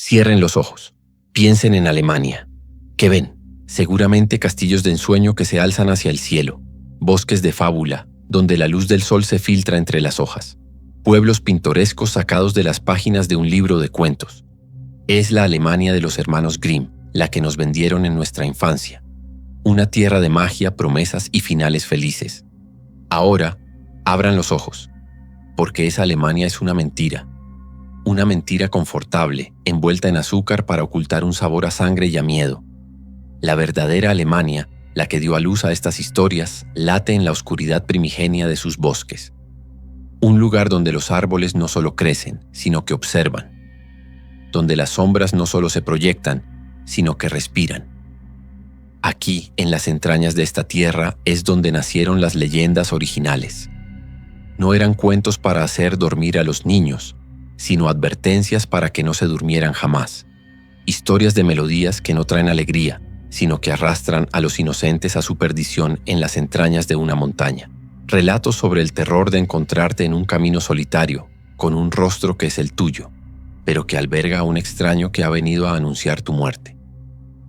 Cierren los ojos. Piensen en Alemania. ¿Qué ven? Seguramente castillos de ensueño que se alzan hacia el cielo, bosques de fábula, donde la luz del sol se filtra entre las hojas, pueblos pintorescos sacados de las páginas de un libro de cuentos. Es la Alemania de los hermanos Grimm, la que nos vendieron en nuestra infancia. Una tierra de magia, promesas y finales felices. Ahora, abran los ojos, porque esa Alemania es una mentira. Una mentira confortable, envuelta en azúcar para ocultar un sabor a sangre y a miedo. La verdadera Alemania, la que dio a luz a estas historias, late en la oscuridad primigenia de sus bosques. Un lugar donde los árboles no solo crecen, sino que observan. Donde las sombras no solo se proyectan, sino que respiran. Aquí, en las entrañas de esta tierra, es donde nacieron las leyendas originales. No eran cuentos para hacer dormir a los niños, sino advertencias para que no se durmieran jamás. Historias de melodías que no traen alegría, sino que arrastran a los inocentes a su perdición en las entrañas de una montaña. Relatos sobre el terror de encontrarte en un camino solitario, con un rostro que es el tuyo, pero que alberga a un extraño que ha venido a anunciar tu muerte.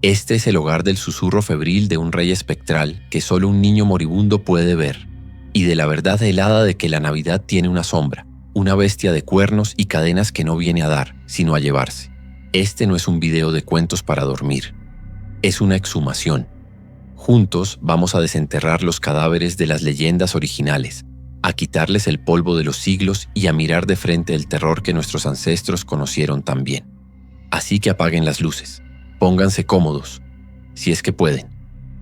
Este es el hogar del susurro febril de un rey espectral que solo un niño moribundo puede ver, y de la verdad helada de que la Navidad tiene una sombra, una bestia de cuernos y cadenas que no viene a dar, sino a llevarse. Este no es un video de cuentos para dormir. Es una exhumación. Juntos vamos a desenterrar los cadáveres de las leyendas originales, a quitarles el polvo de los siglos y a mirar de frente el terror que nuestros ancestros conocieron tan bien. Así que apaguen las luces, pónganse cómodos, si es que pueden.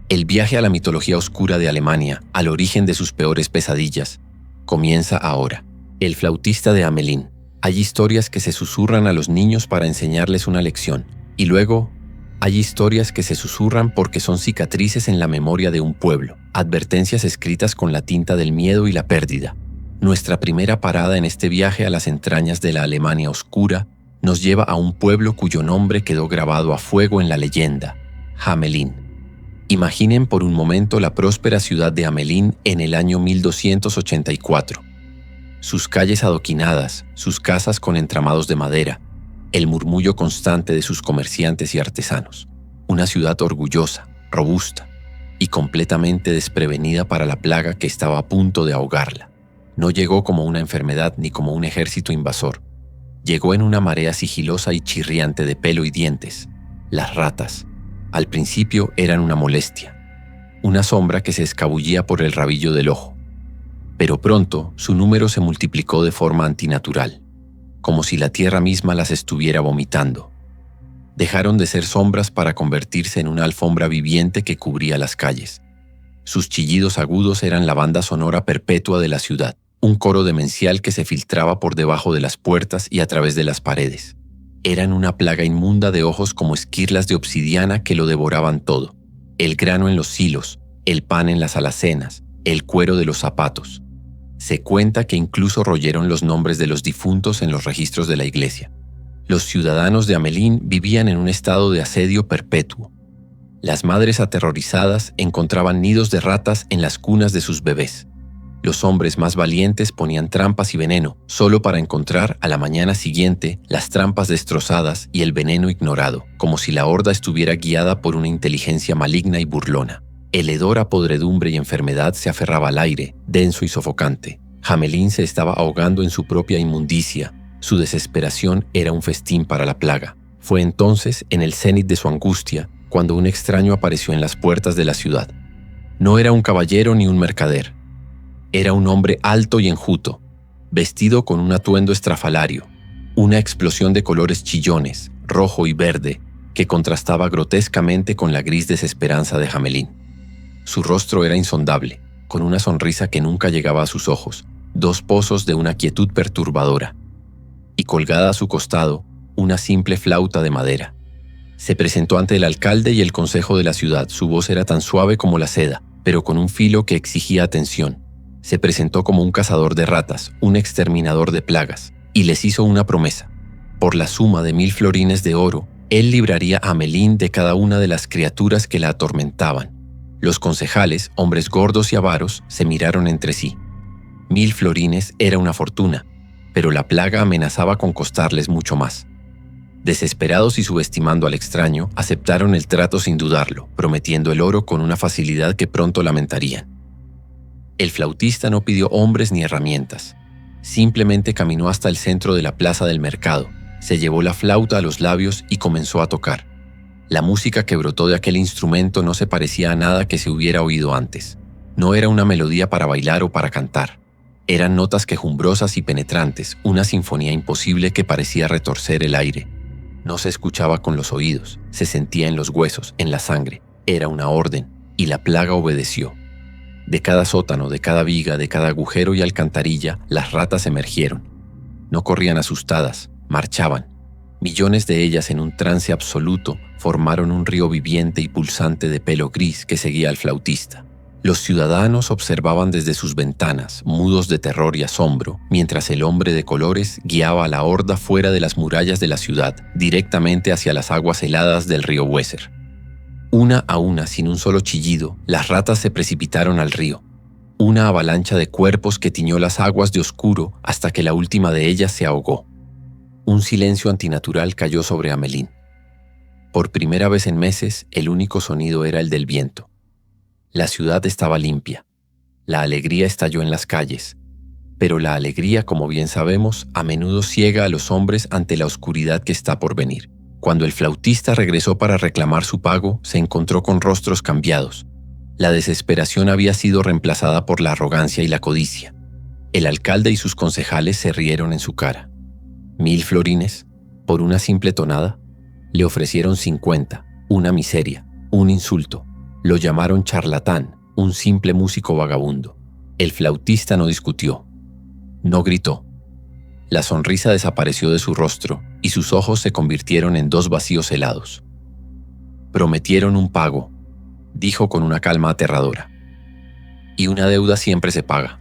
El viaje a la mitología oscura de Alemania, al origen de sus peores pesadillas, comienza ahora. El flautista de Hamelin. Hay historias que se susurran a los niños para enseñarles una lección, y luego hay historias que se susurran porque son cicatrices en la memoria de un pueblo, advertencias escritas con la tinta del miedo y la pérdida. Nuestra primera parada en este viaje a las entrañas de la Alemania oscura nos lleva a un pueblo cuyo nombre quedó grabado a fuego en la leyenda, Hamelin. Imaginen por un momento la próspera ciudad de Hamelin en el año 1284. Sus calles adoquinadas, sus casas con entramados de madera, el murmullo constante de sus comerciantes y artesanos. Una ciudad orgullosa, robusta y completamente desprevenida para la plaga que estaba a punto de ahogarla. No llegó como una enfermedad ni como un ejército invasor. Llegó en una marea sigilosa y chirriante de pelo y dientes. Las ratas, al principio, eran una molestia, una sombra que se escabullía por el rabillo del ojo. Pero pronto su número se multiplicó de forma antinatural, como si la tierra misma las estuviera vomitando. Dejaron de ser sombras para convertirse en una alfombra viviente que cubría las calles. Sus chillidos agudos eran la banda sonora perpetua de la ciudad, un coro demencial que se filtraba por debajo de las puertas y a través de las paredes. Eran una plaga inmunda de ojos como esquirlas de obsidiana que lo devoraban todo. El grano en los silos, el pan en las alacenas, el cuero de los zapatos. Se cuenta que incluso royeron los nombres de los difuntos en los registros de la iglesia. Los ciudadanos de Hamelin vivían en un estado de asedio perpetuo. Las madres aterrorizadas encontraban nidos de ratas en las cunas de sus bebés. Los hombres más valientes ponían trampas y veneno solo para encontrar a la mañana siguiente las trampas destrozadas y el veneno ignorado, como si la horda estuviera guiada por una inteligencia maligna y burlona. El hedor a podredumbre y enfermedad se aferraba al aire, denso y sofocante. Hamelin se estaba ahogando en su propia inmundicia. Su desesperación era un festín para la plaga. Fue entonces, en el cénit de su angustia, cuando un extraño apareció en las puertas de la ciudad. No era un caballero ni un mercader. Era un hombre alto y enjuto, vestido con un atuendo estrafalario, una explosión de colores chillones, rojo y verde, que contrastaba grotescamente con la gris desesperanza de Hamelin. Su rostro era insondable, con una sonrisa que nunca llegaba a sus ojos, dos pozos de una quietud perturbadora, y colgada a su costado, una simple flauta de madera. Se presentó ante el alcalde y el consejo de la ciudad. Su voz era tan suave como la seda, pero con un filo que exigía atención. Se presentó como un cazador de ratas, un exterminador de plagas, y les hizo una promesa. Por la suma de 1000 florines de oro, él libraría a Hamelin de cada una de las criaturas que la atormentaban. Los concejales, hombres gordos y avaros, se miraron entre sí. 1000 florines era una fortuna, pero la plaga amenazaba con costarles mucho más. Desesperados y subestimando al extraño, aceptaron el trato sin dudarlo, prometiendo el oro con una facilidad que pronto lamentarían. El flautista no pidió hombres ni herramientas. Simplemente caminó hasta el centro de la plaza del mercado, se llevó la flauta a los labios y comenzó a tocar. La música que brotó de aquel instrumento no se parecía a nada que se hubiera oído antes. No era una melodía para bailar o para cantar. Eran notas quejumbrosas y penetrantes, una sinfonía imposible que parecía retorcer el aire. No se escuchaba con los oídos, se sentía en los huesos, en la sangre. Era una orden, y la plaga obedeció. De cada sótano, de cada viga, de cada agujero y alcantarilla, las ratas emergieron. No corrían asustadas, marchaban. Millones de ellas en un trance absoluto formaron un río viviente y pulsante de pelo gris que seguía al flautista. Los ciudadanos observaban desde sus ventanas, mudos de terror y asombro, mientras el hombre de colores guiaba a la horda fuera de las murallas de la ciudad, directamente hacia las aguas heladas del río Weser. Una a una, sin un solo chillido, las ratas se precipitaron al río. Una avalancha de cuerpos que tiñó las aguas de oscuro hasta que la última de ellas se ahogó. Un silencio antinatural cayó sobre Amelín. Por primera vez en meses, el único sonido era el del viento. La ciudad estaba limpia. La alegría estalló en las calles. Pero la alegría, como bien sabemos, a menudo ciega a los hombres ante la oscuridad que está por venir. Cuando el flautista regresó para reclamar su pago, se encontró con rostros cambiados. La desesperación había sido reemplazada por la arrogancia y la codicia. El alcalde y sus concejales se rieron en su cara. 1.000 florines, por una simple tonada. Le ofrecieron 50, una miseria, un insulto. Lo llamaron charlatán, un simple músico vagabundo. El flautista no discutió. No gritó. La sonrisa desapareció de su rostro y sus ojos se convirtieron en 2 vacíos helados. Prometieron un pago, dijo con una calma aterradora. Y una deuda siempre se paga.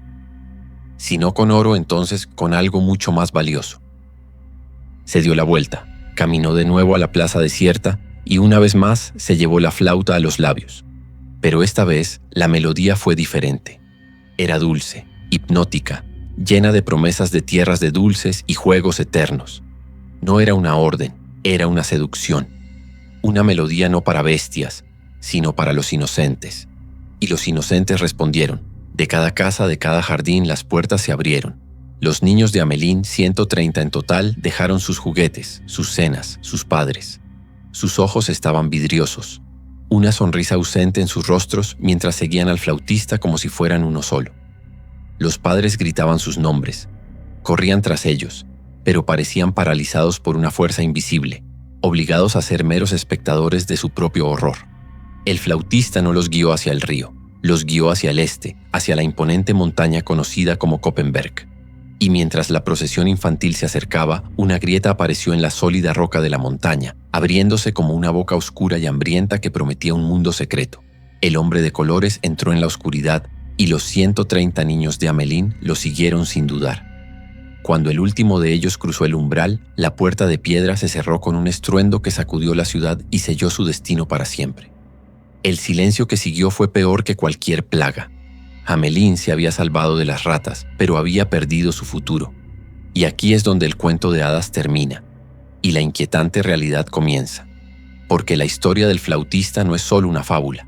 Si no con oro, entonces con algo mucho más valioso. Se dio la vuelta, caminó de nuevo a la plaza desierta y una vez más se llevó la flauta a los labios. Pero esta vez la melodía fue diferente. Era dulce, hipnótica, llena de promesas de tierras de dulces y juegos eternos. No era una orden, era una seducción. Una melodía no para bestias, sino para los inocentes. Y los inocentes respondieron. De cada casa, de cada jardín, las puertas se abrieron. Los niños de Amelín, 130 en total, dejaron sus juguetes, sus cenas, sus padres. Sus ojos estaban vidriosos. Una sonrisa ausente en sus rostros mientras seguían al flautista como si fueran uno solo. Los padres gritaban sus nombres. Corrían tras ellos, pero parecían paralizados por una fuerza invisible, obligados a ser meros espectadores de su propio horror. El flautista no los guió hacia el río, los guió hacia el este, hacia la imponente montaña conocida como Koppenberg. Y mientras la procesión infantil se acercaba, una grieta apareció en la sólida roca de la montaña, abriéndose como una boca oscura y hambrienta que prometía un mundo secreto. El hombre de colores entró en la oscuridad y los 130 niños de Amelín lo siguieron sin dudar. Cuando el último de ellos cruzó el umbral, la puerta de piedra se cerró con un estruendo que sacudió la ciudad y selló su destino para siempre. El silencio que siguió fue peor que cualquier plaga. Amelín se había salvado de las ratas, pero había perdido su futuro. Y aquí es donde el cuento de hadas termina, y la inquietante realidad comienza. Porque la historia del flautista no es solo una fábula.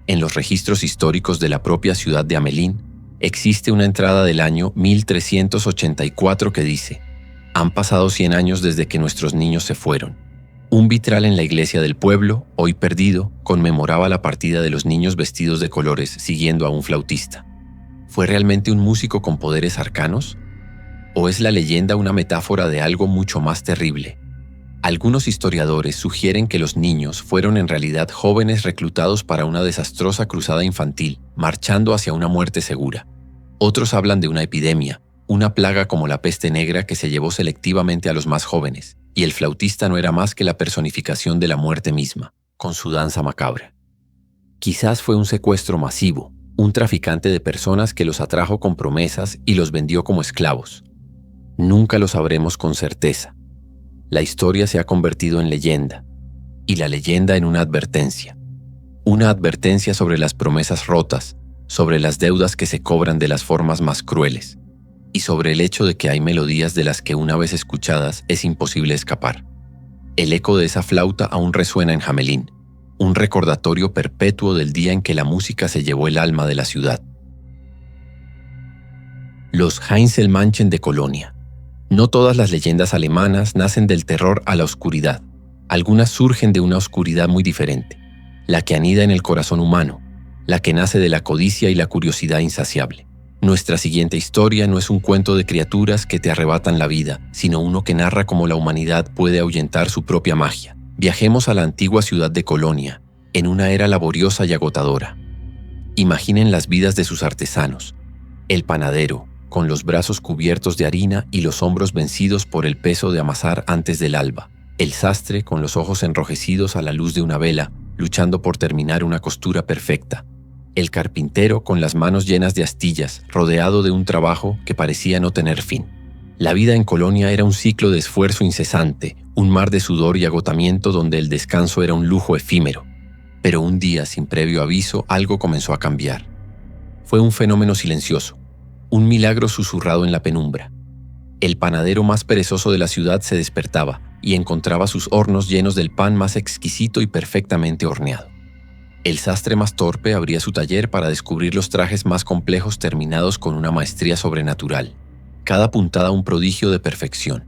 En los registros históricos de la propia ciudad de Amelín, existe una entrada del año 1384 que dice: «Han pasado 100 años desde que nuestros niños se fueron». Un vitral en la iglesia del pueblo, hoy perdido, conmemoraba la partida de los niños vestidos de colores siguiendo a un flautista. ¿Fue realmente un músico con poderes arcanos? ¿O es la leyenda una metáfora de algo mucho más terrible? Algunos historiadores sugieren que los niños fueron en realidad jóvenes reclutados para una desastrosa cruzada infantil, marchando hacia una muerte segura. Otros hablan de una epidemia, una plaga como la peste negra que se llevó selectivamente a los más jóvenes, y el flautista no era más que la personificación de la muerte misma, con su danza macabra. Quizás fue un secuestro masivo, un traficante de personas que los atrajo con promesas y los vendió como esclavos. Nunca lo sabremos con certeza. La historia se ha convertido en leyenda, y la leyenda en una advertencia. Una advertencia sobre las promesas rotas, sobre las deudas que se cobran de las formas más crueles, y sobre el hecho de que hay melodías de las que una vez escuchadas es imposible escapar. El eco de esa flauta aún resuena en Hamelin, un recordatorio perpetuo del día en que la música se llevó el alma de la ciudad. Los Heinzelmännchen de Colonia. No todas las leyendas alemanas nacen del terror a la oscuridad. Algunas surgen de una oscuridad muy diferente, la que anida en el corazón humano, la que nace de la codicia y la curiosidad insaciable. Nuestra siguiente historia no es un cuento de criaturas que te arrebatan la vida, sino uno que narra cómo la humanidad puede ahuyentar su propia magia. Viajemos a la antigua ciudad de Colonia, en una era laboriosa y agotadora. Imaginen las vidas de sus artesanos. El panadero, con los brazos cubiertos de harina y los hombros vencidos por el peso de amasar antes del alba. El sastre, con los ojos enrojecidos a la luz de una vela, luchando por terminar una costura perfecta. El carpintero, con las manos llenas de astillas, rodeado de un trabajo que parecía no tener fin. La vida en Colonia era un ciclo de esfuerzo incesante, un mar de sudor y agotamiento donde el descanso era un lujo efímero. Pero un día, sin previo aviso, algo comenzó a cambiar. Fue un fenómeno silencioso, un milagro susurrado en la penumbra. El panadero más perezoso de la ciudad se despertaba y encontraba sus hornos llenos del pan más exquisito y perfectamente horneado. El sastre más torpe abría su taller para descubrir los trajes más complejos terminados con una maestría sobrenatural, cada puntada un prodigio de perfección.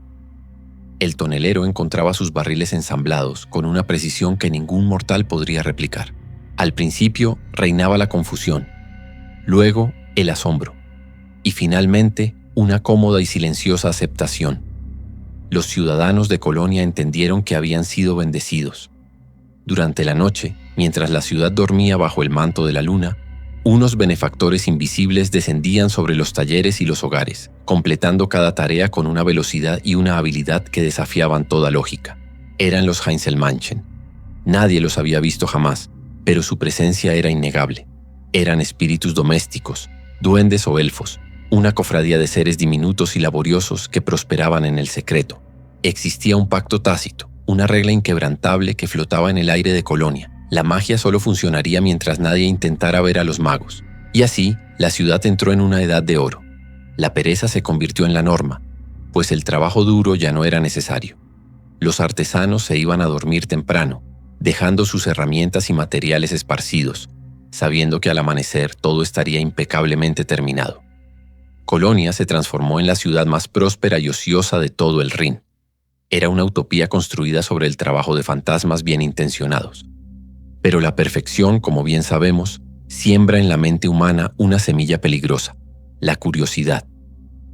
El tonelero encontraba sus barriles ensamblados con una precisión que ningún mortal podría replicar. Al principio reinaba la confusión, luego el asombro, y finalmente una cómoda y silenciosa aceptación. Los ciudadanos de Colonia entendieron que habían sido bendecidos. Durante la noche, mientras la ciudad dormía bajo el manto de la luna, unos benefactores invisibles descendían sobre los talleres y los hogares, completando cada tarea con una velocidad y una habilidad que desafiaban toda lógica. Eran los Heinzelmännchen. Nadie los había visto jamás, pero su presencia era innegable. Eran espíritus domésticos, duendes o elfos, una cofradía de seres diminutos y laboriosos que prosperaban en el secreto. Existía un pacto tácito, una regla inquebrantable que flotaba en el aire de Colonia. La magia solo funcionaría mientras nadie intentara ver a los magos. Y así, la ciudad entró en una edad de oro. La pereza se convirtió en la norma, pues el trabajo duro ya no era necesario. Los artesanos se iban a dormir temprano, dejando sus herramientas y materiales esparcidos, sabiendo que al amanecer todo estaría impecablemente terminado. Colonia se transformó en la ciudad más próspera y ociosa de todo el Rin. Era una utopía construida sobre el trabajo de fantasmas bien intencionados. Pero la perfección, como bien sabemos, siembra en la mente humana una semilla peligrosa, la curiosidad.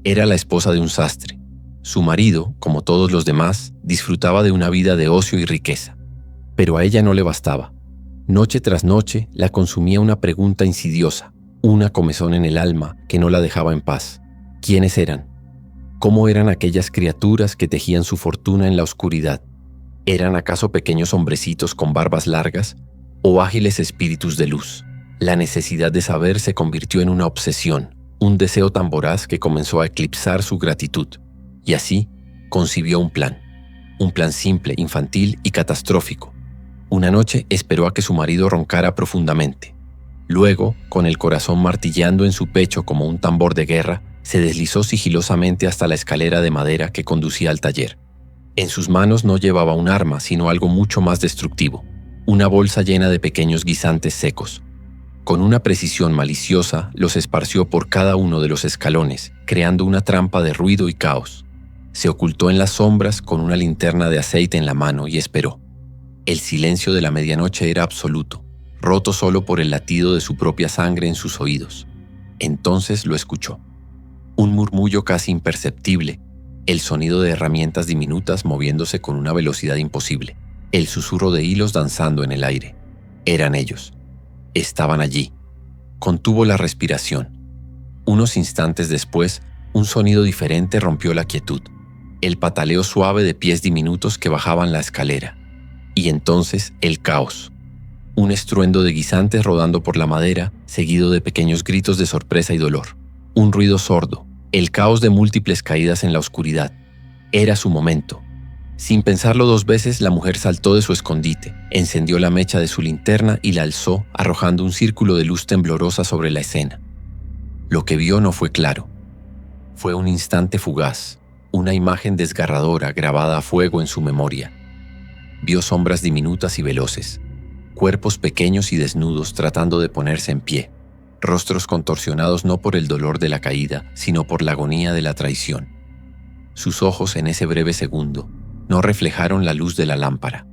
Era la esposa de un sastre. Su marido, como todos los demás, disfrutaba de una vida de ocio y riqueza. Pero a ella no le bastaba. Noche tras noche la consumía una pregunta insidiosa, una comezón en el alma que no la dejaba en paz. ¿Quiénes eran? ¿Cómo eran aquellas criaturas que tejían su fortuna en la oscuridad? ¿Eran acaso pequeños hombrecitos con barbas largas o ágiles espíritus de luz? La necesidad de saber se convirtió en una obsesión, un deseo tan voraz que comenzó a eclipsar su gratitud. Y así concibió un plan simple, infantil y catastrófico. Una noche esperó a que su marido roncara profundamente. Luego, con el corazón martillando en su pecho como un tambor de guerra, se deslizó sigilosamente hasta la escalera de madera que conducía al taller. En sus manos no llevaba un arma, sino algo mucho más destructivo, una bolsa llena de pequeños guisantes secos. Con una precisión maliciosa, los esparció por cada uno de los escalones, creando una trampa de ruido y caos. Se ocultó en las sombras con una linterna de aceite en la mano y esperó. El silencio de la medianoche era absoluto, roto solo por el latido de su propia sangre en sus oídos. Entonces lo escuchó. Un murmullo casi imperceptible, el sonido de herramientas diminutas moviéndose con una velocidad imposible, el susurro de hilos danzando en el aire. Eran ellos. Estaban allí. Contuvo la respiración. Unos instantes después, un sonido diferente rompió la quietud, el pataleo suave de pies diminutos que bajaban la escalera. Y entonces el caos. Un estruendo de guisantes rodando por la madera, seguido de pequeños gritos de sorpresa y dolor. Un ruido sordo, el caos de múltiples caídas en la oscuridad. Era su momento. Sin pensarlo dos veces, la mujer saltó de su escondite, encendió la mecha de su linterna y la alzó, arrojando un círculo de luz temblorosa sobre la escena. Lo que vio no fue claro. Fue un instante fugaz, una imagen desgarradora grabada a fuego en su memoria. vio sombras diminutas y veloces, cuerpos pequeños y desnudos tratando de ponerse en pie, rostros contorsionados no por el dolor de la caída, sino por la agonía de la traición. Sus ojos en ese breve segundo no reflejaron la luz de la lámpara,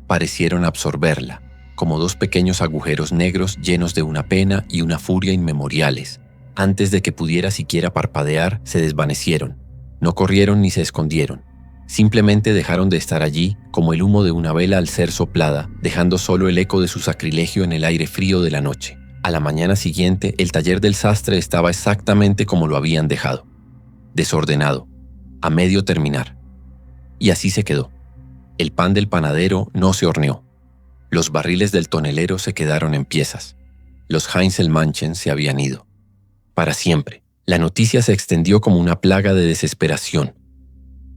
parecieron absorberla, como dos pequeños agujeros negros llenos de una pena y una furia inmemoriales. Antes de que pudiera siquiera parpadear, se desvanecieron. No corrieron ni se escondieron. Simplemente dejaron de estar allí como el humo de una vela al ser soplada, dejando solo el eco de su sacrilegio en el aire frío de la noche. A la mañana siguiente, el taller del sastre estaba exactamente como lo habían dejado. Desordenado, a medio terminar. Y así se quedó. El pan del panadero no se horneó. Los barriles del tonelero se quedaron en piezas. Los Heinzelmännchen se habían ido. Para siempre. La noticia se extendió como una plaga de desesperación.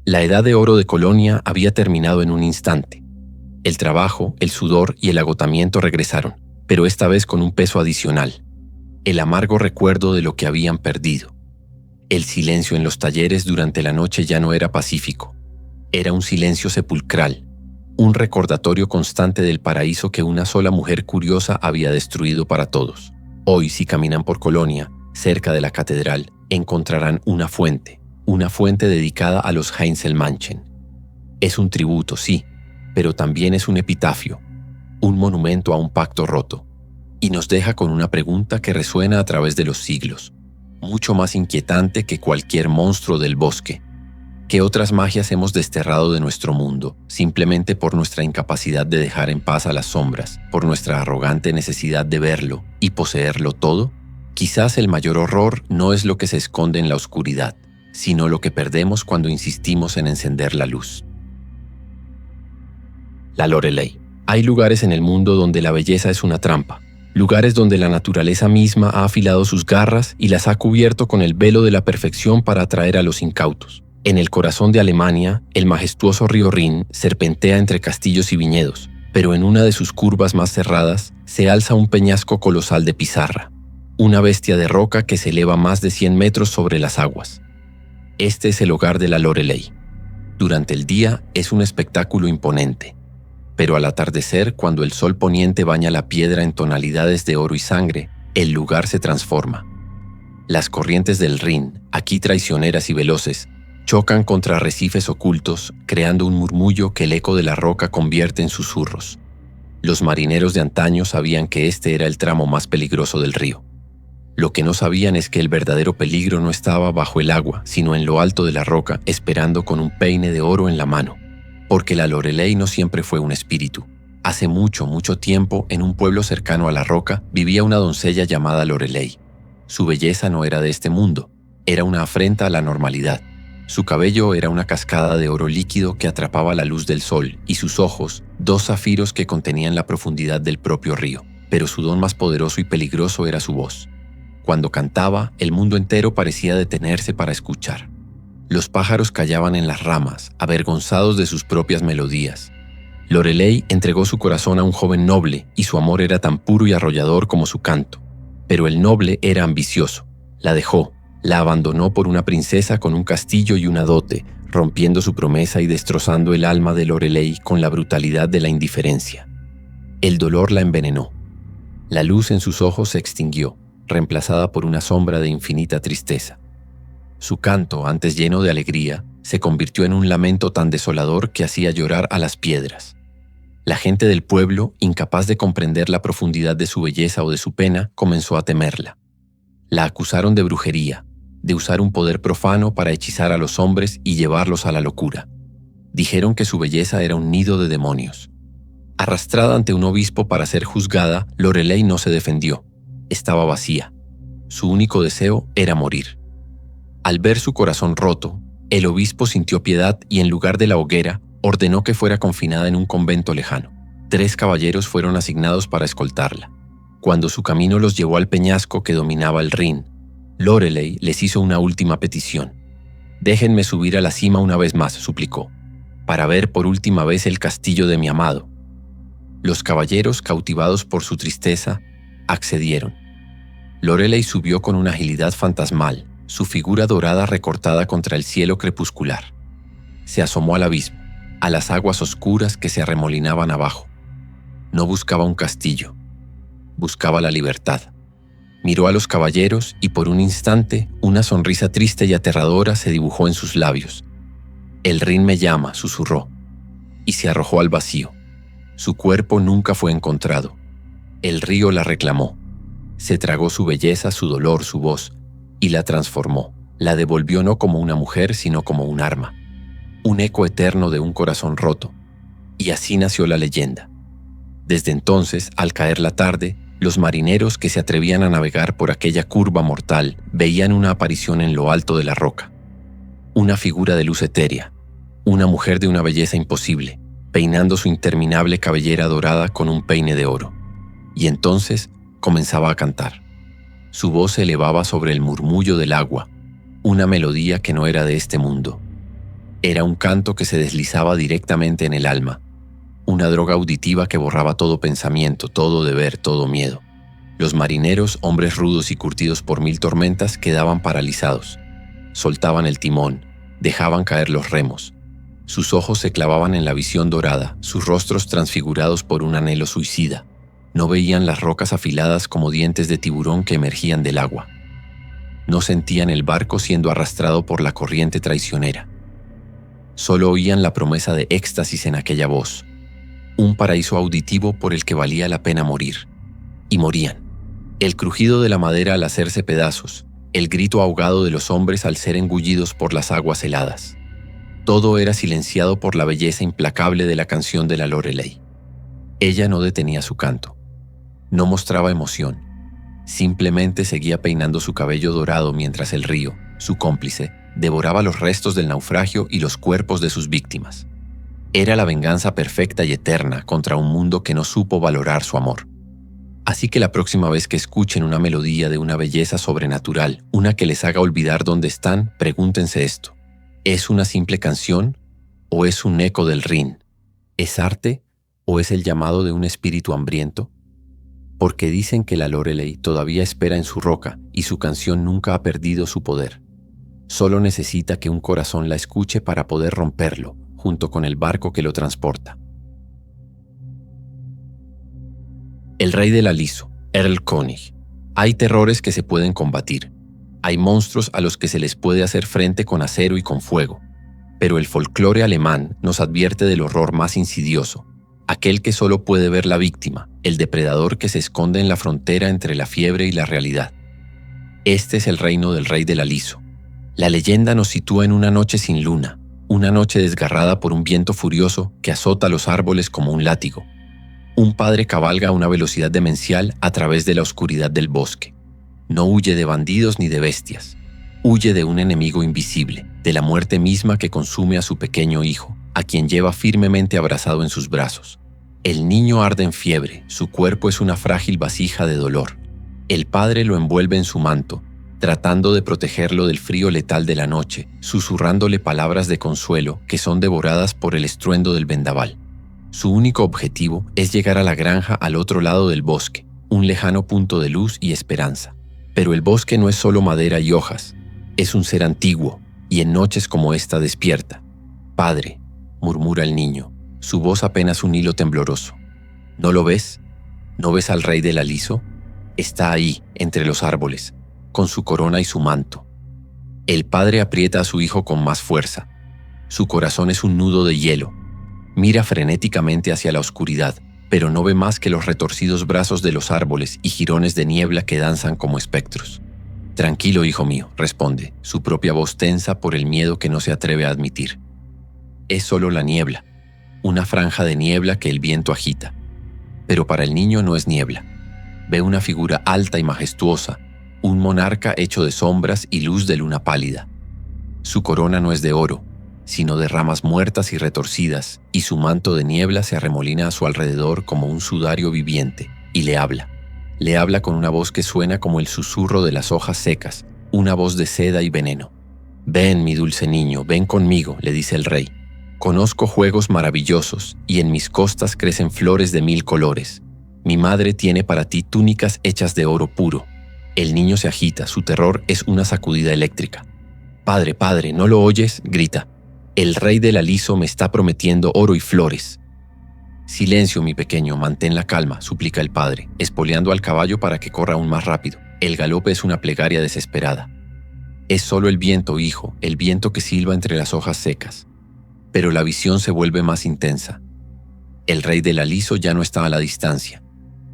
La edad de oro de Colonia había terminado en un instante. El trabajo, el sudor y el agotamiento regresaron, pero esta vez con un peso adicional. El amargo recuerdo de lo que habían perdido. El silencio en los talleres durante la noche ya no era pacífico. Era un silencio sepulcral, un recordatorio constante del paraíso que una sola mujer curiosa había destruido para todos. Hoy, si caminan por Colonia, cerca de la catedral, encontrarán una fuente dedicada a los Heinzelmännchen. Es un tributo, sí, pero también es un epitafio, un monumento a un pacto roto, y nos deja con una pregunta que resuena a través de los siglos, mucho más inquietante que cualquier monstruo del bosque. ¿Qué otras magias hemos desterrado de nuestro mundo, simplemente por nuestra incapacidad de dejar en paz a las sombras, por nuestra arrogante necesidad de verlo y poseerlo todo? Quizás el mayor horror no es lo que se esconde en la oscuridad, sino lo que perdemos cuando insistimos en encender la luz. La Loreley. Hay lugares en el mundo donde la belleza es una trampa, lugares donde la naturaleza misma ha afilado sus garras y las ha cubierto con el velo de la perfección para atraer a los incautos. En el corazón de Alemania, el majestuoso río Rin serpentea entre castillos y viñedos, pero en una de sus curvas más cerradas se alza un peñasco colosal de pizarra, una bestia de roca que se eleva más de 100 metros sobre las aguas. Este es el hogar de la Loreley. Durante el día es un espectáculo imponente, pero al atardecer, cuando el sol poniente baña la piedra en tonalidades de oro y sangre, el lugar se transforma. Las corrientes del Rin, aquí traicioneras y veloces, chocan contra arrecifes ocultos, creando un murmullo que el eco de la roca convierte en susurros. Los marineros de antaño sabían que este era el tramo más peligroso del río. Lo que no sabían es que el verdadero peligro no estaba bajo el agua, sino en lo alto de la roca, esperando con un peine de oro en la mano. Porque la Loreley no siempre fue un espíritu. Hace mucho, mucho tiempo, en un pueblo cercano a la roca, vivía una doncella llamada Loreley. Su belleza no era de este mundo, era una afrenta a la normalidad. Su cabello era una cascada de oro líquido que atrapaba la luz del sol, y sus ojos, 2 zafiros que contenían la profundidad del propio río. Pero su don más poderoso y peligroso era su voz. Cuando cantaba, el mundo entero parecía detenerse para escuchar. Los pájaros callaban en las ramas, avergonzados de sus propias melodías. Loreley entregó su corazón a un joven noble, y su amor era tan puro y arrollador como su canto. Pero el noble era ambicioso. La dejó. La abandonó por una princesa con un castillo y una dote, rompiendo su promesa y destrozando el alma de Loreley con la brutalidad de la indiferencia. El dolor la envenenó. La luz en sus ojos se extinguió, reemplazada por una sombra de infinita tristeza. Su canto, antes lleno de alegría, se convirtió en un lamento tan desolador que hacía llorar a las piedras. La gente del pueblo, incapaz de comprender la profundidad de su belleza o de su pena, comenzó a temerla. La acusaron de brujería, de usar un poder profano para hechizar a los hombres y llevarlos a la locura. Dijeron que su belleza era un nido de demonios. Arrastrada ante un obispo para ser juzgada, Loreley no se defendió. Estaba vacía. Su único deseo era morir. Al ver su corazón roto, el obispo sintió piedad y en lugar de la hoguera, ordenó que fuera confinada en un convento lejano. 3 caballeros fueron asignados para escoltarla. Cuando su camino los llevó al peñasco que dominaba el Rin, Loreley les hizo una última petición. «Déjenme subir a la cima una vez más», suplicó, «para ver por última vez el castillo de mi amado». Los caballeros, cautivados por su tristeza, accedieron. Loreley subió con una agilidad fantasmal, su figura dorada recortada contra el cielo crepuscular. Se asomó al abismo. a las aguas oscuras que se arremolinaban abajo. No buscaba un castillo, buscaba la libertad. Miró a los caballeros y por un instante una sonrisa triste y aterradora se dibujó en sus labios. «El Rin me llama», susurró, y se arrojó al vacío. Su cuerpo nunca fue encontrado. El río la reclamó. Se tragó su belleza, su dolor, su voz, y la transformó. La devolvió no como una mujer, sino como un arma. Un eco eterno de un corazón roto. Y así nació la leyenda. Desde entonces, al caer la tarde, los marineros que se atrevían a navegar por aquella curva mortal veían una aparición en lo alto de la roca. Una figura de luz etérea, una mujer de una belleza imposible, peinando su interminable cabellera dorada con un peine de oro. Y entonces comenzaba a cantar. Su voz se elevaba sobre el murmullo del agua, una melodía que no era de este mundo. Era un canto que se deslizaba directamente en el alma, una droga auditiva que borraba todo pensamiento, todo deber, todo miedo. Los marineros, hombres rudos y curtidos por 1000 tormentas, quedaban paralizados. Soltaban el timón, dejaban caer los remos. Sus ojos se clavaban en la visión dorada, sus rostros transfigurados por un anhelo suicida. No veían las rocas afiladas como dientes de tiburón que emergían del agua. No sentían el barco siendo arrastrado por la corriente traicionera. Solo oían la promesa de éxtasis en aquella voz. Un paraíso auditivo por el que valía la pena morir. Y morían. El crujido de la madera al hacerse pedazos, el grito ahogado de los hombres al ser engullidos por las aguas heladas. Todo era silenciado por la belleza implacable de la canción de la Loreley. Ella no detenía su canto. No mostraba emoción. Simplemente seguía peinando su cabello dorado mientras el río, su cómplice, devoraba los restos del naufragio y los cuerpos de sus víctimas. Era la venganza perfecta y eterna contra un mundo que no supo valorar su amor. Así que la próxima vez que escuchen una melodía de una belleza sobrenatural, una que les haga olvidar dónde están, pregúntense esto. ¿Es una simple canción o es un eco del Rin? ¿Es arte o es el llamado de un espíritu hambriento? Porque dicen que la Loreley todavía espera en su roca y su canción nunca ha perdido su poder. Solo necesita que un corazón la escuche para poder romperlo, junto con el barco que lo transporta. El rey del aliso, Earl König. Hay terrores que se pueden combatir. Hay monstruos a los que se les puede hacer frente con acero y con fuego. Pero el folclore alemán nos advierte del horror más insidioso, aquel que solo puede ver la víctima, el depredador que se esconde en la frontera entre la fiebre y la realidad. Este es el reino del rey del aliso. La leyenda nos sitúa en una noche sin luna, una noche desgarrada por un viento furioso que azota los árboles como un látigo. Un padre cabalga a una velocidad demencial a través de la oscuridad del bosque. No huye de bandidos ni de bestias. Huye de un enemigo invisible, de la muerte misma que consume a su pequeño hijo, a quien lleva firmemente abrazado en sus brazos. El niño arde en fiebre, su cuerpo es una frágil vasija de dolor. El padre lo envuelve en su manto, tratando de protegerlo del frío letal de la noche, susurrándole palabras de consuelo que son devoradas por el estruendo del vendaval. Su único objetivo es llegar a la granja al otro lado del bosque, un lejano punto de luz y esperanza. Pero el bosque no es solo madera y hojas, es un ser antiguo, y en noches como esta despierta. «Padre», murmura el niño, su voz apenas un hilo tembloroso. «¿No lo ves? ¿No ves al rey del aliso? Está ahí, entre los árboles, con su corona y su manto». El padre aprieta a su hijo con más fuerza. Su corazón es un nudo de hielo. Mira frenéticamente hacia la oscuridad, pero no ve más que los retorcidos brazos de los árboles y jirones de niebla que danzan como espectros. «Tranquilo, hijo mío», responde, su propia voz tensa por el miedo que no se atreve a admitir. Es solo la niebla, una franja de niebla que el viento agita. Pero para el niño no es niebla. Ve una figura alta y majestuosa, un monarca hecho de sombras y luz de luna pálida. Su corona no es de oro, sino de ramas muertas y retorcidas, y su manto de niebla se arremolina a su alrededor como un sudario viviente, y le habla. Le habla con una voz que suena como el susurro de las hojas secas, una voz de seda y veneno. «Ven, mi dulce niño, ven conmigo», le dice el rey. «Conozco juegos maravillosos, y en mis costas crecen flores de 1000 colores. Mi madre tiene para ti túnicas hechas de oro puro». El niño se agita, su terror es una sacudida eléctrica. «Padre, padre, ¿no lo oyes?», grita. El rey del aliso me está prometiendo oro y flores. Silencio, mi pequeño, mantén la calma, suplica el padre, espoleando al caballo para que corra aún más rápido. El galope es una plegaria desesperada. Es solo el viento, hijo, el viento que silba entre las hojas secas. Pero la visión se vuelve más intensa. El rey del aliso ya no está a la distancia.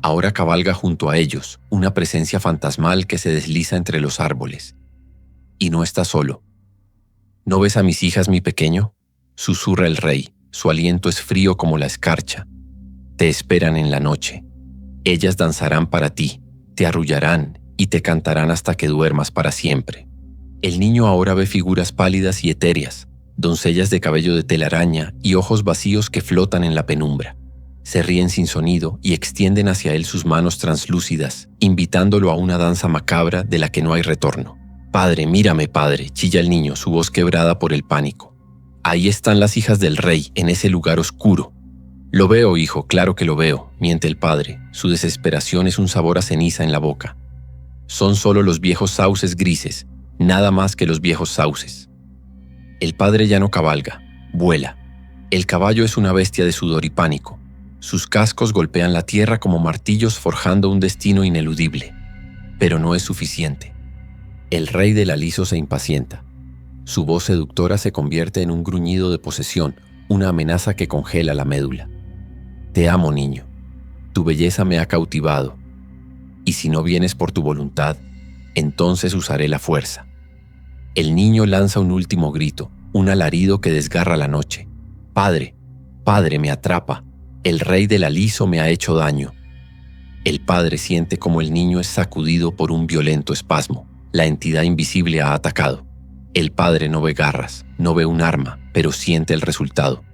Ahora cabalga junto a ellos, una presencia fantasmal que se desliza entre los árboles. Y no está solo. ¿No ves a mis hijas, mi pequeño?, susurra el rey. Su aliento es frío como la escarcha. Te esperan en la noche. Ellas danzarán para ti, te arrullarán y te cantarán hasta que duermas para siempre. El niño ahora ve figuras pálidas y etéreas, doncellas de cabello de telaraña y ojos vacíos que flotan en la penumbra. Se ríen sin sonido y extienden hacia él sus manos translúcidas, invitándolo a una danza macabra de la que no hay retorno. «Padre, mírame, padre», chilla el niño, su voz quebrada por el pánico. «Ahí están las hijas del rey, en ese lugar oscuro». «Lo veo, hijo, claro que lo veo», miente el padre. Su desesperación es un sabor a ceniza en la boca. «Son solo los viejos sauces grises, nada más que los viejos sauces». El padre ya no cabalga, vuela. El caballo es una bestia de sudor y pánico. Sus cascos golpean la tierra como martillos forjando un destino ineludible. Pero no es suficiente. El rey del aliso se impacienta. Su voz seductora se convierte en un gruñido de posesión, una amenaza que congela la médula. «Te amo, niño. Tu belleza me ha cautivado. Y si no vienes por tu voluntad, entonces usaré la fuerza». El niño lanza un último grito, un alarido que desgarra la noche. «Padre, padre, me atrapa. El rey del aliso me ha hecho daño». El padre siente como el niño es sacudido por un violento espasmo. La entidad invisible ha atacado. El padre no ve garras, no ve un arma, pero siente el resultado.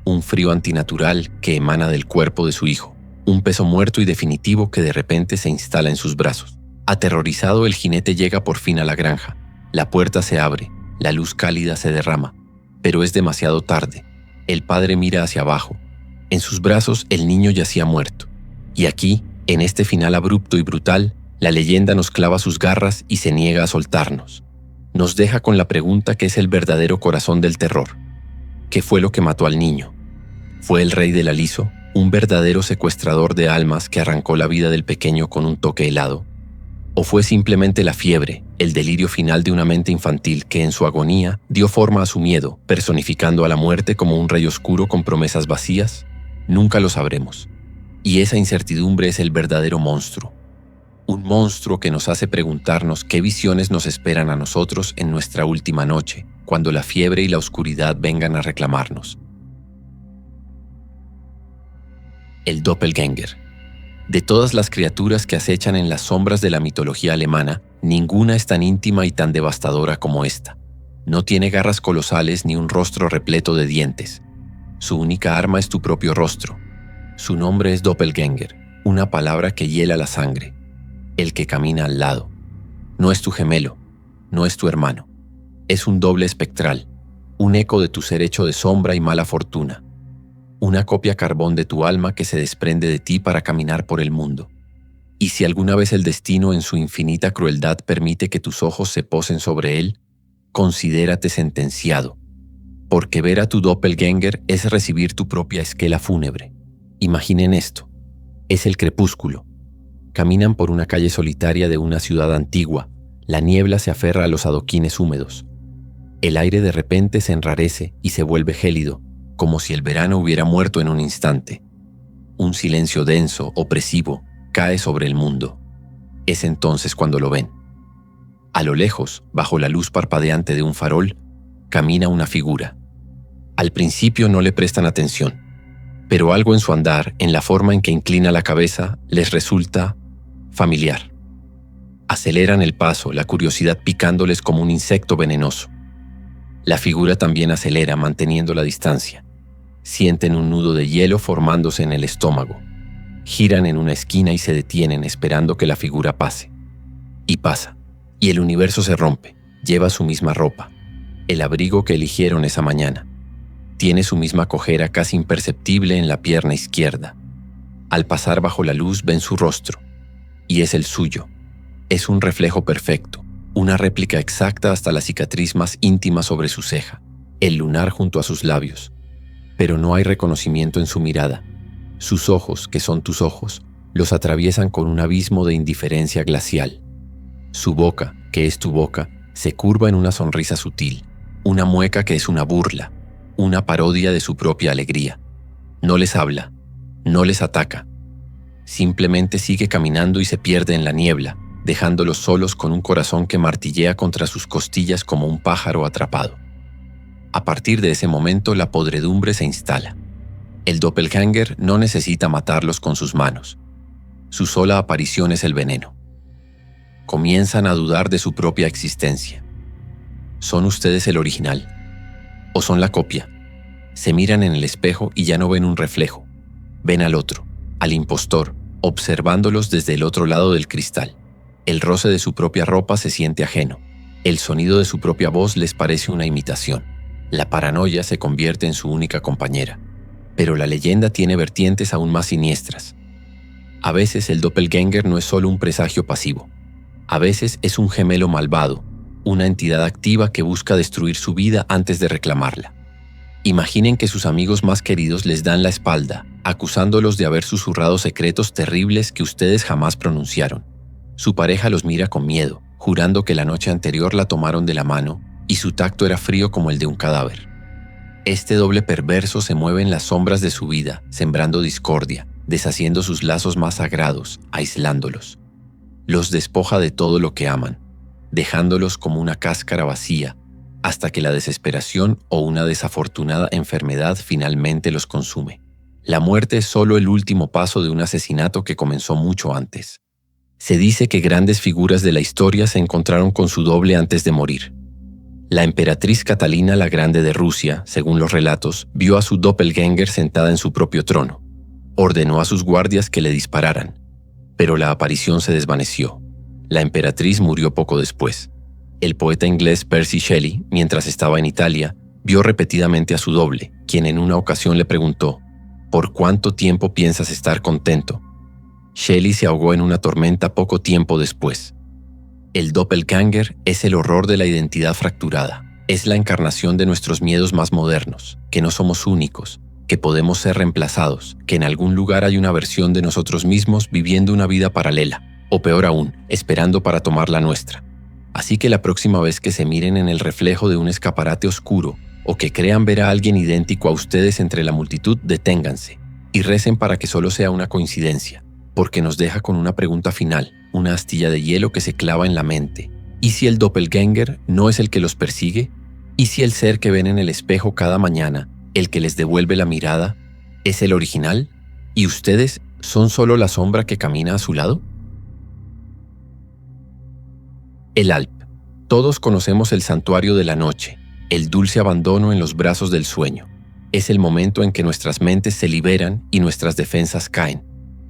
Un frío antinatural que emana del cuerpo de su hijo. Un peso muerto y definitivo que de repente se instala en sus brazos. Aterrorizado, el jinete llega por fin a la granja. La puerta se abre, la luz cálida se derrama. Pero es demasiado tarde. El padre mira hacia abajo. En sus brazos el niño yacía muerto. Y aquí, en este final abrupto y brutal, la leyenda nos clava sus garras y se niega a soltarnos. Nos deja con la pregunta que es el verdadero corazón del terror. ¿Qué fue lo que mató al niño? ¿Fue el rey del aliso, un verdadero secuestrador de almas que arrancó la vida del pequeño con un toque helado? ¿O fue simplemente la fiebre, el delirio final de una mente infantil que en su agonía dio forma a su miedo, personificando a la muerte como un rey oscuro con promesas vacías? Nunca lo sabremos. Y esa incertidumbre es el verdadero monstruo. Un monstruo que nos hace preguntarnos qué visiones nos esperan a nosotros en nuestra última noche, cuando la fiebre y la oscuridad vengan a reclamarnos. El doppelgänger. De todas las criaturas que acechan en las sombras de la mitología alemana, ninguna es tan íntima y tan devastadora como esta. No tiene garras colosales ni un rostro repleto de dientes. Su única arma es tu propio rostro. Su nombre es doppelgänger, una palabra que hiela la sangre. El que camina al lado. No es tu gemelo, no es tu hermano. Es un doble espectral, un eco de tu ser hecho de sombra y mala fortuna. Una copia carbón de tu alma que se desprende de ti para caminar por el mundo. Y si alguna vez el destino en su infinita crueldad permite que tus ojos se posen sobre él, considérate sentenciado. Porque ver a tu doppelgänger es recibir tu propia esquela fúnebre. Imaginen esto. Es el crepúsculo. Caminan por una calle solitaria de una ciudad antigua. La niebla se aferra a los adoquines húmedos. El aire de repente se enrarece y se vuelve gélido, como si el verano hubiera muerto en un instante. Un silencio denso, opresivo, cae sobre el mundo. Es entonces cuando lo ven. A lo lejos, bajo la luz parpadeante de un farol, camina una figura. Al principio no le prestan atención, pero algo en su andar, en la forma en que inclina la cabeza, les resulta familiar. Aceleran el paso, la curiosidad picándoles como un insecto venenoso. La figura también acelera, manteniendo la distancia. Sienten un nudo de hielo formándose en el estómago. Giran en una esquina y se detienen esperando que la figura pase. Y pasa. Y el universo se rompe. Lleva su misma ropa. El abrigo que eligieron esa mañana. Tiene su misma cojera casi imperceptible en la pierna izquierda. Al pasar bajo la luz ven su rostro. Y es el suyo. Es un reflejo perfecto, una réplica exacta hasta la cicatriz más íntima sobre su ceja. el lunar junto a sus labios, pero no hay reconocimiento en su mirada. Sus ojos, que son tus ojos, los atraviesan con un abismo de indiferencia glacial. Su boca, que es tu boca, se curva en una sonrisa sutil, una mueca que es una burla, una parodia de su propia alegría. No les habla, no les ataca. Simplemente sigue caminando y se pierde en la niebla, dejándolos solos con un corazón que martillea contra sus costillas como un pájaro atrapado. A partir de ese momento, la podredumbre se instala. El doppelganger no necesita matarlos con sus manos. Su sola aparición es el veneno. Comienzan a dudar de su propia existencia. ¿Son ustedes el original? ¿O son la copia? Se miran en el espejo y ya no ven un reflejo. Ven al otro, al impostor, observándolos desde el otro lado del cristal. El roce de su propia ropa se siente ajeno. El sonido de su propia voz les parece una imitación. La paranoia se convierte en su única compañera. Pero la leyenda tiene vertientes aún más siniestras. A veces el doppelganger no es solo un presagio pasivo. A veces es un gemelo malvado, una entidad activa que busca destruir su vida antes de reclamarla. Imaginen que sus amigos más queridos les dan la espalda, acusándolos de haber susurrado secretos terribles que ustedes jamás pronunciaron. Su pareja los mira con miedo, jurando que la noche anterior la tomaron de la mano y su tacto era frío como el de un cadáver. Este doble perverso se mueve en las sombras de su vida, sembrando discordia, deshaciendo sus lazos más sagrados, aislándolos. Los despoja de todo lo que aman, dejándolos como una cáscara vacía, hasta que la desesperación o una desafortunada enfermedad finalmente los consume. La muerte es solo el último paso de un asesinato que comenzó mucho antes. Se dice que grandes figuras de la historia se encontraron con su doble antes de morir. La emperatriz Catalina la Grande de Rusia, según los relatos, vio a su doppelganger sentada en su propio trono. Ordenó a sus guardias que le dispararan, pero la aparición se desvaneció. La emperatriz murió poco después. El poeta inglés Percy Shelley, mientras estaba en Italia, vio repetidamente a su doble, quien en una ocasión le preguntó: ¿por cuánto tiempo piensas estar contento? Shelley se ahogó en una tormenta poco tiempo después. El doppelganger es el horror de la identidad fracturada. Es la encarnación de nuestros miedos más modernos, que no somos únicos, que podemos ser reemplazados, que en algún lugar hay una versión de nosotros mismos viviendo una vida paralela, o peor aún, esperando para tomar la nuestra. Así que la próxima vez que se miren en el reflejo de un escaparate oscuro, o que crean ver a alguien idéntico a ustedes entre la multitud, deténganse y recen para que solo sea una coincidencia, porque nos deja con una pregunta final, una astilla de hielo que se clava en la mente. ¿Y si el doppelganger no es el que los persigue? ¿Y si el ser que ven en el espejo cada mañana, el que les devuelve la mirada, es el original? ¿Y ustedes son solo la sombra que camina a su lado? El Alp. Todos conocemos el santuario de la noche, el dulce abandono en los brazos del sueño. Es el momento en que nuestras mentes se liberan y nuestras defensas caen.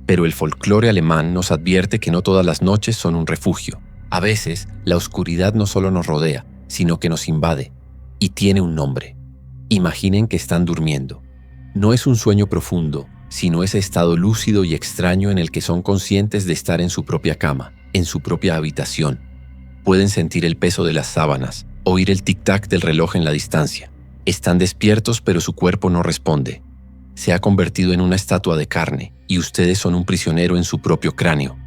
Pero el folclore alemán nos advierte que no todas las noches son un refugio. A veces, la oscuridad no solo nos rodea, sino que nos invade, y tiene un nombre. Imaginen que están durmiendo. No es un sueño profundo, sino ese estado lúcido y extraño en el que son conscientes de estar en su propia cama, en su propia habitación. Pueden sentir el peso de las sábanas, oír el tic-tac del reloj en la distancia. Están despiertos, pero su cuerpo no responde. Se ha convertido en una estatua de carne, y ustedes son un prisionero en su propio cráneo.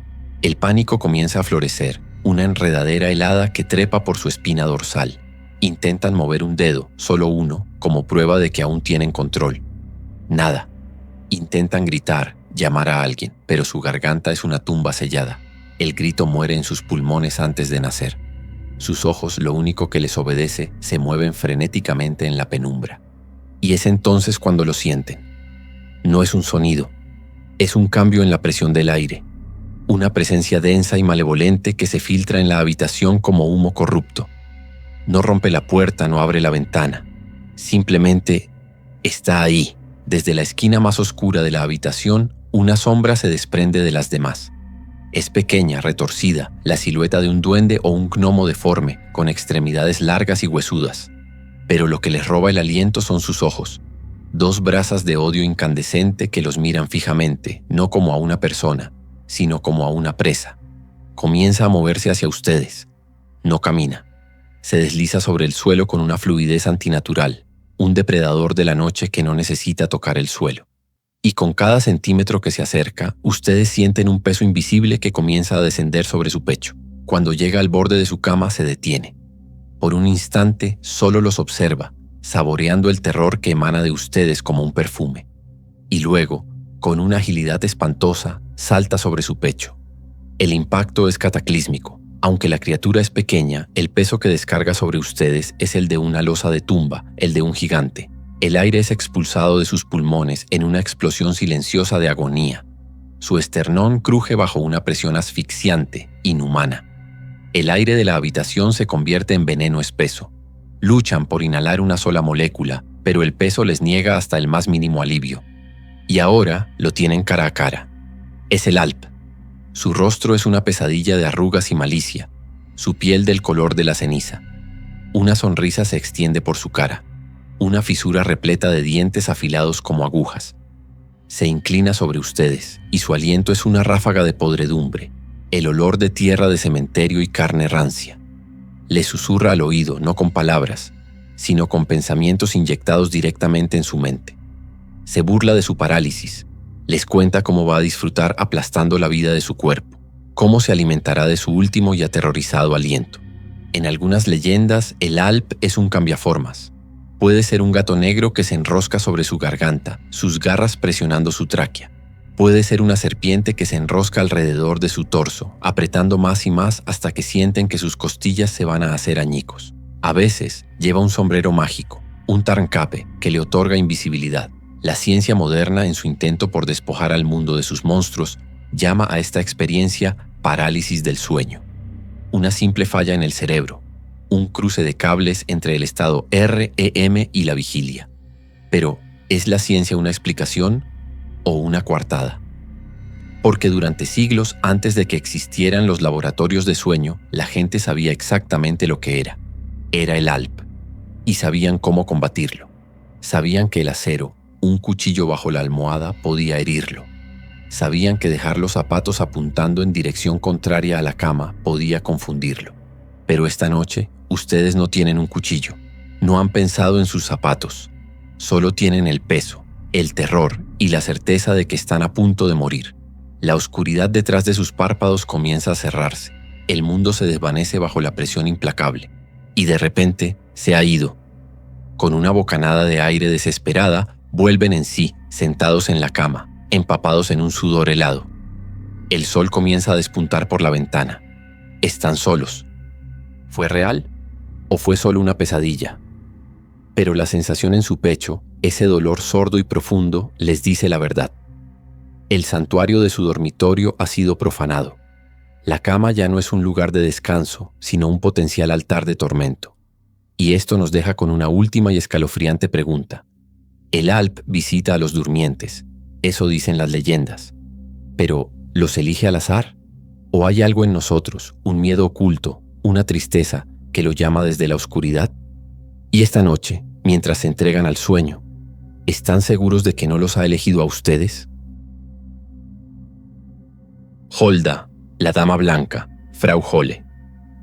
El pánico comienza a florecer, una enredadera helada que trepa por su espina dorsal. Intentan mover un dedo, solo uno, como prueba de que aún tienen control. Nada. Intentan gritar, llamar a alguien, pero su garganta es una tumba sellada. El grito muere en sus pulmones antes de nacer. Sus ojos, lo único que les obedece, se mueven frenéticamente en la penumbra. Y es entonces cuando lo sienten. No es un sonido, es un cambio en la presión del aire. Una presencia densa y malevolente que se filtra en la habitación como humo corrupto. No rompe la puerta, no abre la ventana. Simplemente está ahí. Desde la esquina más oscura de la habitación, una sombra se desprende de las demás. Es pequeña, retorcida, la silueta de un duende o un gnomo deforme, con extremidades largas y huesudas. Pero lo que les roba el aliento son sus ojos. Dos brasas de odio incandescente que los miran fijamente, no como a una persona, sino como a una presa. Comienza a moverse hacia ustedes. No camina. Se desliza sobre el suelo con una fluidez antinatural, un depredador de la noche que no necesita tocar el suelo. Y con cada centímetro que se acerca, ustedes sienten un peso invisible que comienza a descender sobre su pecho. Cuando llega al borde de su cama, se detiene. Por un instante, solo los observa, saboreando el terror que emana de ustedes como un perfume. Y luego, con una agilidad espantosa, salta sobre su pecho. El impacto es cataclísmico. Aunque la criatura es pequeña, el peso que descarga sobre ustedes es el de una losa de tumba, el de un gigante. El aire es expulsado de sus pulmones en una explosión silenciosa de agonía. Su esternón cruje bajo una presión asfixiante, inhumana. El aire de la habitación se convierte en veneno espeso. Luchan por inhalar una sola molécula, pero el peso les niega hasta el más mínimo alivio. Y ahora lo tienen cara a cara. Es el Alp. Su rostro es una pesadilla de arrugas y malicia, su piel del color de la ceniza. Una sonrisa se extiende por su cara, una fisura repleta de dientes afilados como agujas. Se inclina sobre ustedes y su aliento es una ráfaga de podredumbre, el olor de tierra de cementerio y carne rancia. Les susurra al oído, no con palabras, sino con pensamientos inyectados directamente en su mente. Se burla de su parálisis. Les cuenta cómo va a disfrutar aplastando la vida de su cuerpo, cómo se alimentará de su último y aterrorizado aliento. En algunas leyendas, el Alp es un cambiaformas. Puede ser un gato negro que se enrosca sobre su garganta, sus garras presionando su tráquea. Puede ser una serpiente que se enrosca alrededor de su torso, apretando más y más hasta que sienten que sus costillas se van a hacer añicos. A veces, lleva un sombrero mágico, un tarncape que le otorga invisibilidad. La ciencia moderna, en su intento por despojar al mundo de sus monstruos, llama a esta experiencia parálisis del sueño. Una simple falla en el cerebro, un cruce de cables entre el estado REM y la vigilia. Pero, ¿es la ciencia una explicación o una coartada? Porque durante siglos antes de que existieran los laboratorios de sueño, la gente sabía exactamente lo que era. Era el Alp. Y sabían cómo combatirlo. Sabían que el acero, un cuchillo bajo la almohada, podía herirlo. Sabían que dejar los zapatos apuntando en dirección contraria a la cama podía confundirlo. Pero esta noche, ustedes no tienen un cuchillo. No han pensado en sus zapatos. Solo tienen el peso, el terror y la certeza de que están a punto de morir. La oscuridad detrás de sus párpados comienza a cerrarse. El mundo se desvanece bajo la presión implacable. Y de repente, se ha ido. Con una bocanada de aire desesperada, vuelven en sí, sentados en la cama, empapados en un sudor helado. El sol comienza a despuntar por la ventana. Están solos. ¿Fue real? ¿O fue solo una pesadilla? Pero la sensación en su pecho, ese dolor sordo y profundo, les dice la verdad. El santuario de su dormitorio ha sido profanado. La cama ya no es un lugar de descanso, sino un potencial altar de tormento. Y esto nos deja con una última y escalofriante pregunta. El Alp visita a los durmientes, eso dicen las leyendas. Pero, ¿los elige al azar? ¿O hay algo en nosotros, un miedo oculto, una tristeza, que lo llama desde la oscuridad? Y esta noche, mientras se entregan al sueño, ¿están seguros de que no los ha elegido a ustedes? Holda, la Dama Blanca, Frau Holle.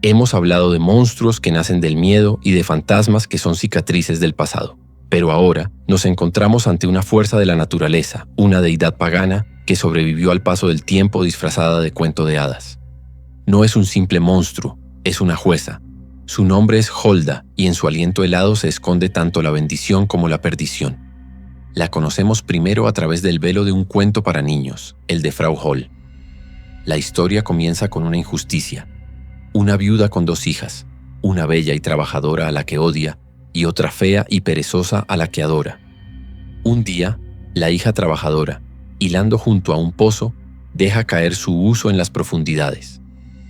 Hemos hablado de monstruos que nacen del miedo y de fantasmas que son cicatrices del pasado. Pero ahora nos encontramos ante una fuerza de la naturaleza, una deidad pagana que sobrevivió al paso del tiempo disfrazada de cuento de hadas. No es un simple monstruo, es una jueza. Su nombre es Holda y en su aliento helado se esconde tanto la bendición como la perdición. La conocemos primero a través del velo de un cuento para niños, el de Frau Holle. La historia comienza con una injusticia. Una viuda con 2 hijas, una bella y trabajadora a la que odia y otra fea y perezosa a la que adora. Un día, la hija trabajadora, hilando junto a un pozo, deja caer su huso en las profundidades.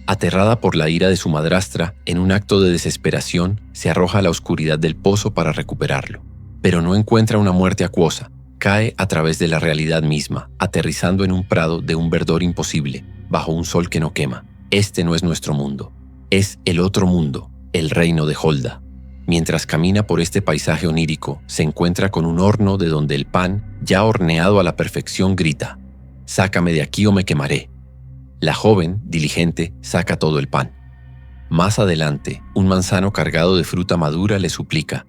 Aterrada por la ira de su madrastra, en un acto de desesperación, se arroja a la oscuridad del pozo para recuperarlo. Pero no encuentra una muerte acuosa, cae a través de la realidad misma, aterrizando en un prado de un verdor imposible, bajo un sol que no quema. Este no es nuestro mundo, es el otro mundo, el reino de Holda. Mientras camina por este paisaje onírico, se encuentra con un horno de donde el pan, ya horneado a la perfección, grita: «Sácame de aquí o me quemaré». La joven, diligente, saca todo el pan. Más adelante, un manzano cargado de fruta madura le suplica: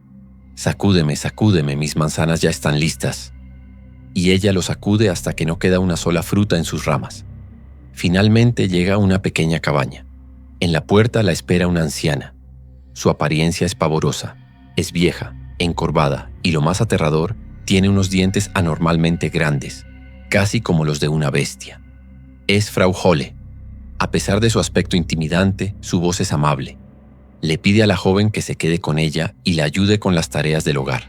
«Sacúdeme, sacúdeme, mis manzanas ya están listas». Y ella lo sacude hasta que no queda una sola fruta en sus ramas. Finalmente llega a una pequeña cabaña. En la puerta la espera una anciana. Su apariencia es pavorosa, es vieja, encorvada y, lo más aterrador, tiene unos dientes anormalmente grandes, casi como los de una bestia. Es Frau Holle. A pesar de su aspecto intimidante, su voz es amable. Le pide a la joven que se quede con ella y la ayude con las tareas del hogar.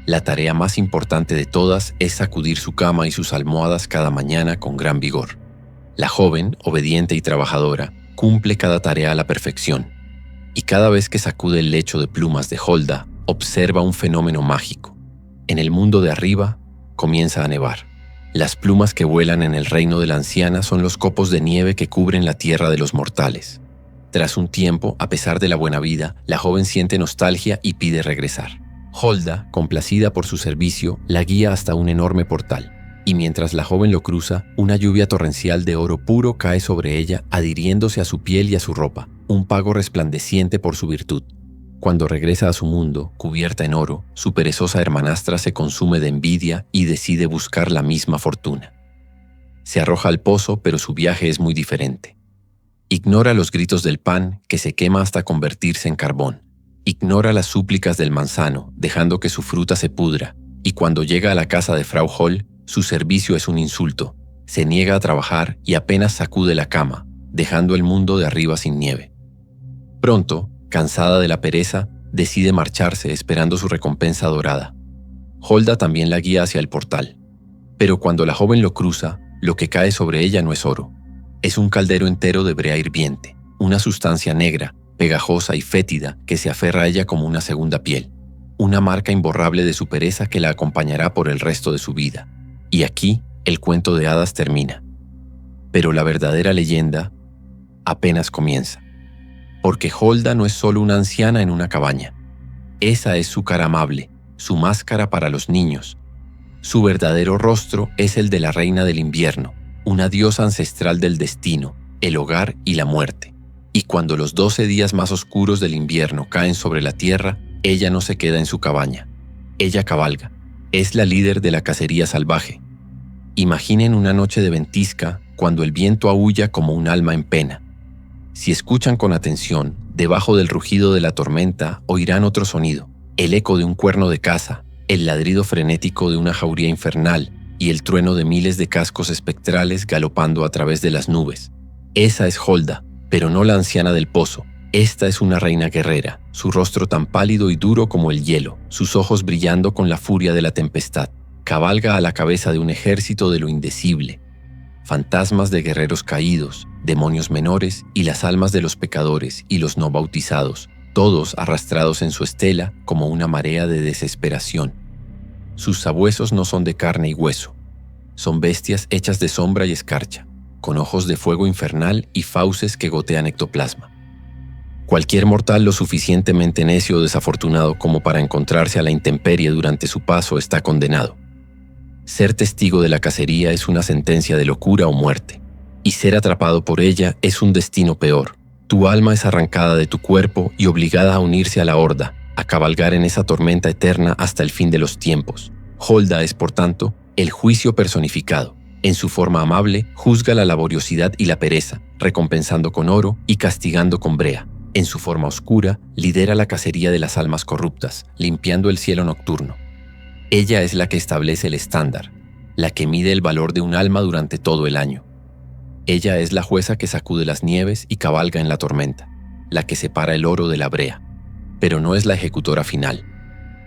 La tarea más importante de todas es sacudir su cama y sus almohadas cada mañana con gran vigor. La joven, obediente y trabajadora, cumple cada tarea a la perfección. Y cada vez que sacude el lecho de plumas de Holda, observa un fenómeno mágico. En el mundo de arriba, comienza a nevar. Las plumas que vuelan en el reino de la anciana son los copos de nieve que cubren la tierra de los mortales. Tras un tiempo, a pesar de la buena vida, la joven siente nostalgia y pide regresar. Holda, complacida por su servicio, la guía hasta un enorme portal, y mientras la joven lo cruza, una lluvia torrencial de oro puro cae sobre ella, adhiriéndose a su piel y a su ropa, un pago resplandeciente por su virtud. Cuando regresa a su mundo, cubierta en oro, su perezosa hermanastra se consume de envidia y decide buscar la misma fortuna. Se arroja al pozo, pero su viaje es muy diferente. Ignora los gritos del pan, que se quema hasta convertirse en carbón. Ignora las súplicas del manzano, dejando que su fruta se pudra, y cuando llega a la casa de Frau Holle, su servicio es un insulto. Se niega a trabajar y apenas sacude la cama, dejando el mundo de arriba sin nieve. Pronto, cansada de la pereza, decide marcharse esperando su recompensa dorada. Holda también la guía hacia el portal. Pero cuando la joven lo cruza, lo que cae sobre ella no es oro. Es un caldero entero de brea hirviente, una sustancia negra, pegajosa y fétida que se aferra a ella como una segunda piel, una marca imborrable de su pereza que la acompañará por el resto de su vida. Y aquí el cuento de hadas termina. Pero la verdadera leyenda apenas comienza. Porque Holda no es solo una anciana en una cabaña. Esa es su cara amable, su máscara para los niños. Su verdadero rostro es el de la reina del invierno, una diosa ancestral del destino, el hogar y la muerte. Y cuando los 12 días más oscuros del invierno caen sobre la tierra, ella no se queda en su cabaña. Ella cabalga. Es la líder de la cacería salvaje. Imaginen una noche de ventisca cuando el viento aúlla como un alma en pena. Si escuchan con atención, debajo del rugido de la tormenta oirán otro sonido, el eco de un cuerno de caza, el ladrido frenético de una jauría infernal y el trueno de miles de cascos espectrales galopando a través de las nubes. Esa es Holda, pero no la anciana del pozo. Esta es una reina guerrera, su rostro tan pálido y duro como el hielo, sus ojos brillando con la furia de la tempestad. Cabalga a la cabeza de un ejército de lo indecible. Fantasmas de guerreros caídos, demonios menores y las almas de los pecadores y los no bautizados, todos arrastrados en su estela como una marea de desesperación. Sus sabuesos no son de carne y hueso, son bestias hechas de sombra y escarcha, con ojos de fuego infernal y fauces que gotean ectoplasma. Cualquier mortal lo suficientemente necio o desafortunado como para encontrarse a la intemperie durante su paso está condenado. Ser testigo de la cacería es una sentencia de locura o muerte, y ser atrapado por ella es un destino peor. Tu alma es arrancada de tu cuerpo y obligada a unirse a la horda, a cabalgar en esa tormenta eterna hasta el fin de los tiempos. Holda es, por tanto, el juicio personificado. En su forma amable, juzga la laboriosidad y la pereza, recompensando con oro y castigando con brea. En su forma oscura, lidera la cacería de las almas corruptas, limpiando el cielo nocturno. Ella es la que establece el estándar, la que mide el valor de un alma durante todo el año. Ella es la jueza que sacude las nieves y cabalga en la tormenta, la que separa el oro de la brea. Pero no es la ejecutora final,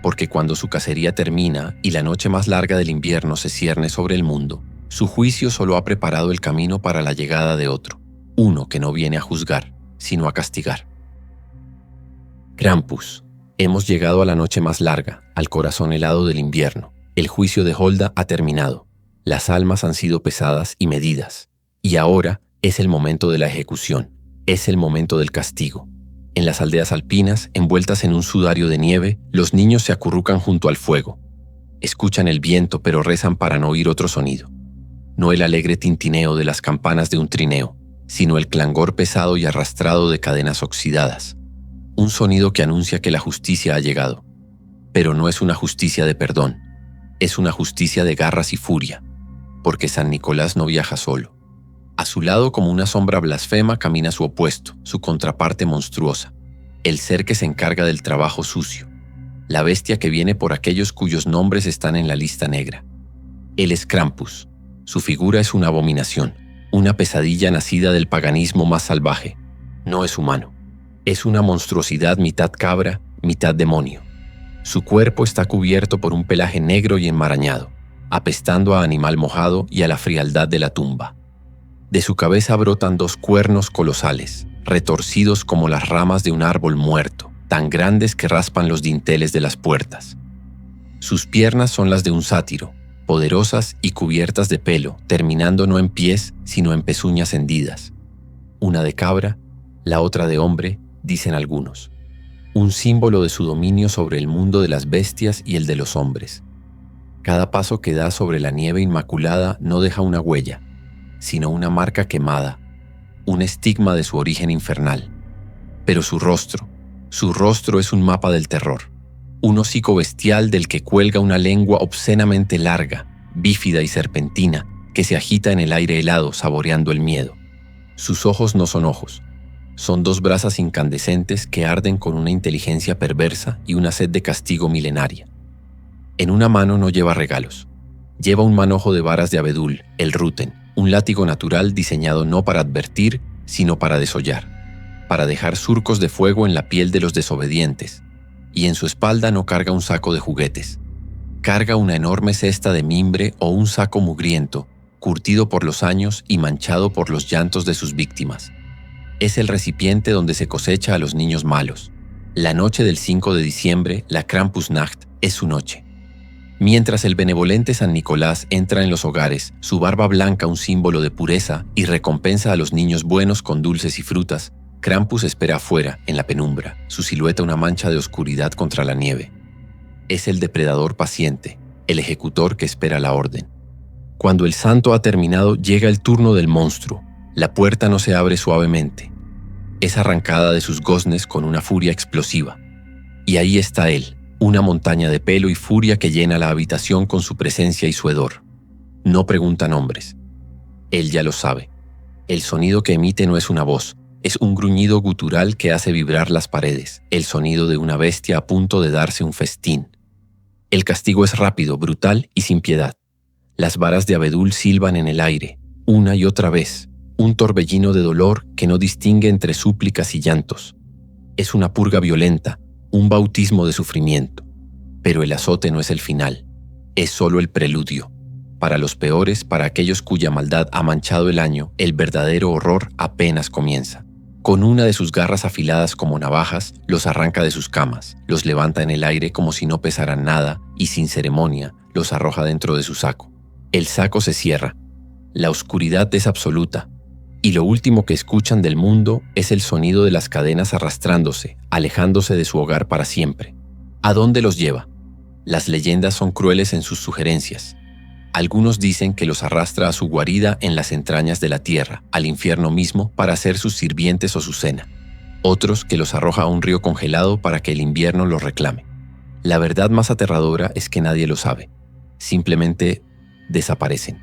porque cuando su cacería termina y la noche más larga del invierno se cierne sobre el mundo, su juicio solo ha preparado el camino para la llegada de otro, uno que no viene a juzgar, sino a castigar. Krampus. Hemos llegado a la noche más larga, al corazón helado del invierno. El juicio de Holda ha terminado. Las almas han sido pesadas y medidas. Y ahora es el momento de la ejecución. Es el momento del castigo. En las aldeas alpinas, envueltas en un sudario de nieve, los niños se acurrucan junto al fuego. Escuchan el viento, pero rezan para no oír otro sonido. No el alegre tintineo de las campanas de un trineo, sino el clangor pesado y arrastrado de cadenas oxidadas. Un sonido que anuncia que la justicia ha llegado. Pero no es una justicia de perdón, es una justicia de garras y furia, porque San Nicolás no viaja solo. A su lado, como una sombra blasfema, camina su opuesto, su contraparte monstruosa, el ser que se encarga del trabajo sucio, la bestia que viene por aquellos cuyos nombres están en la lista negra. Él es Krampus. Su figura es una abominación, una pesadilla nacida del paganismo más salvaje. No es humano. Es una monstruosidad mitad cabra, mitad demonio. Su cuerpo está cubierto por un pelaje negro y enmarañado, apestando a animal mojado y a la frialdad de la tumba. De su cabeza brotan 2 cuernos colosales, retorcidos como las ramas de un árbol muerto, tan grandes que raspan los dinteles de las puertas. Sus piernas son las de un sátiro, poderosas y cubiertas de pelo, terminando no en pies, sino en pezuñas hendidas. Una de cabra, la otra de hombre, dicen algunos. Un símbolo de su dominio sobre el mundo de las bestias y el de los hombres. Cada paso que da sobre la nieve inmaculada no deja una huella, sino una marca quemada, un estigma de su origen infernal. Pero su rostro es un mapa del terror, un hocico bestial del que cuelga una lengua obscenamente larga, bífida y serpentina, que se agita en el aire helado saboreando el miedo. Sus ojos no son ojos, son 2 brasas incandescentes que arden con una inteligencia perversa y una sed de castigo milenaria. En una mano no lleva regalos, lleva un manojo de varas de abedul, el ruten, un látigo natural diseñado no para advertir, sino para desollar, para dejar surcos de fuego en la piel de los desobedientes, y en su espalda no carga un saco de juguetes. Carga una enorme cesta de mimbre o un saco mugriento, curtido por los años y manchado por los llantos de sus víctimas. Es el recipiente donde se cosecha a los niños malos. La noche del 5 de diciembre, la Krampusnacht, es su noche. Mientras el benevolente San Nicolás entra en los hogares, su barba blanca un símbolo de pureza y recompensa a los niños buenos con dulces y frutas, Krampus espera afuera, en la penumbra, su silueta una mancha de oscuridad contra la nieve. Es el depredador paciente, el ejecutor que espera la orden. Cuando el santo ha terminado, llega el turno del monstruo. La puerta no se abre suavemente. Es arrancada de sus goznes con una furia explosiva. Y ahí está él, una montaña de pelo y furia que llena la habitación con su presencia y su hedor. No pregunta nombres. Él ya lo sabe. El sonido que emite no es una voz, es un gruñido gutural que hace vibrar las paredes, el sonido de una bestia a punto de darse un festín. El castigo es rápido, brutal y sin piedad. Las varas de abedul silban en el aire, una y otra vez, un torbellino de dolor que no distingue entre súplicas y llantos. Es una purga violenta, un bautismo de sufrimiento. Pero el azote no es el final, es solo el preludio. Para los peores, para aquellos cuya maldad ha manchado el año, el verdadero horror apenas comienza. Con una de sus garras afiladas como navajas, los arranca de sus camas, los levanta en el aire como si no pesaran nada y sin ceremonia los arroja dentro de su saco. El saco se cierra. La oscuridad es absoluta. Y lo último que escuchan del mundo es el sonido de las cadenas arrastrándose, alejándose de su hogar para siempre. ¿A dónde los lleva? Las leyendas son crueles en sus sugerencias. Algunos dicen que los arrastra a su guarida en las entrañas de la tierra, al infierno mismo, para ser sus sirvientes o su cena. Otros que los arroja a un río congelado para que el invierno los reclame. La verdad más aterradora es que nadie lo sabe. Simplemente desaparecen.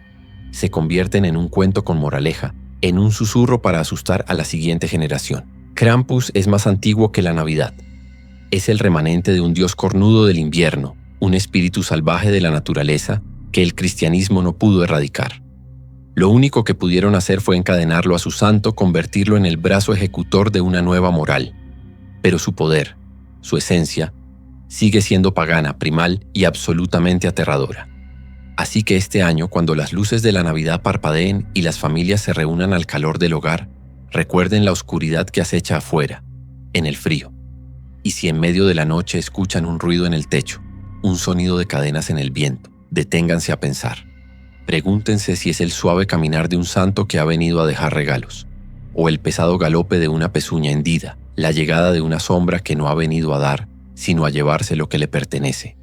Se convierten en un cuento con moraleja, en un susurro para asustar a la siguiente generación. Krampus es más antiguo que la Navidad. Es el remanente de un dios cornudo del invierno, un espíritu salvaje de la naturaleza que el cristianismo no pudo erradicar. Lo único que pudieron hacer fue encadenarlo a su santo, convertirlo en el brazo ejecutor de una nueva moral. Pero su poder, su esencia, sigue siendo pagana, primal y absolutamente aterradora. Así que este año, cuando las luces de la Navidad parpadeen y las familias se reúnan al calor del hogar, recuerden la oscuridad que acecha afuera, en el frío. Y si en medio de la noche escuchan un ruido en el techo, un sonido de cadenas en el viento, deténganse a pensar. Pregúntense si es el suave caminar de un santo que ha venido a dejar regalos, o el pesado galope de una pezuña hendida, la llegada de una sombra que no ha venido a dar, sino a llevarse lo que le pertenece.